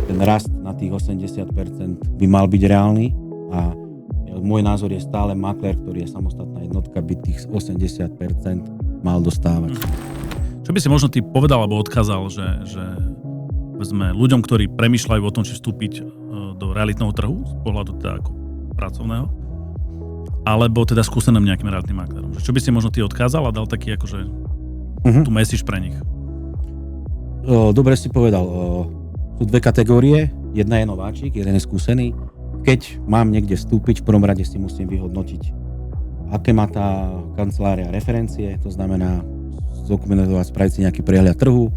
ten rast na tých 80% by mal byť reálny a môj názor je stále maklér, ktorý je samostatná jednotka, by tých 80% mal dostávať. Čo by si možno ty povedal alebo odkázal, že sme ľuďom, ktorí premýšľajú o tom, či vstúpiť do realitného trhu z pohľadu teda ako pracovného, alebo teda skúseným nejakým realitným maklérom. Čo by si možno ty odkázal a dal taký akože tú message pre nich? Dobre si povedal. Sú dve kategórie. Jedna je nováčik, jeden je skúsený. Keď mám niekde vstúpiť, v prvom rade si musím vyhodnotiť, aké má tá kancelária referencie, to znamená zdokumentovať, spraviť si nejaký prehľad trhu.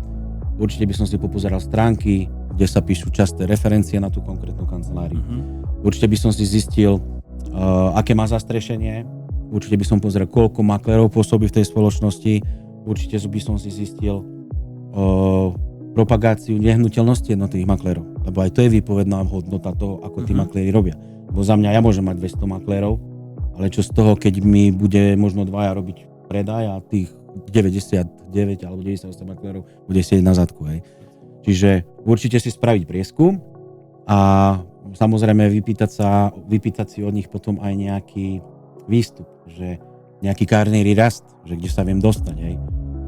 Určite by som si popozeral stránky, kde sa píšu časté referencie na tú konkrétnu kanceláriu. Určite by som si zistil, aké má zastrešenie. Určite by som pozeral, koľko maklérov pôsobí v tej spoločnosti. Určite by som si zistil propagáciu nehnuteľnosti jednotlivých maklérov. Lebo aj to je výpovedná hodnota toho, ako tí makléri robia. Lebo za mňa ja môžem mať 200 maklérov, ale čo z toho, keď mi bude možno dvaja robiť predaj a tých 99 alebo 98 maklérov bude sedieť na zadku. Hej. Čiže určite si spraviť prieskum a samozrejme vypýtať si od nich potom aj nejaký výstup, že nejaký kariérny rast, že kde sa viem dostať. Hej.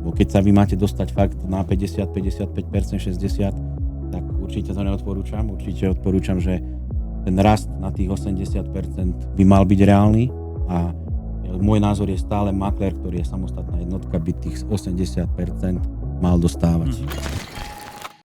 Bo keď sa vy máte dostať fakt na 50, 55%, 60%, tak určite to neodporúčam. Určite odporúčam, že ten rast na tých 80% by mal byť reálny a môj názor je stále maklér, ktorý je samostatná jednotka, by tých 80% mal dostávať.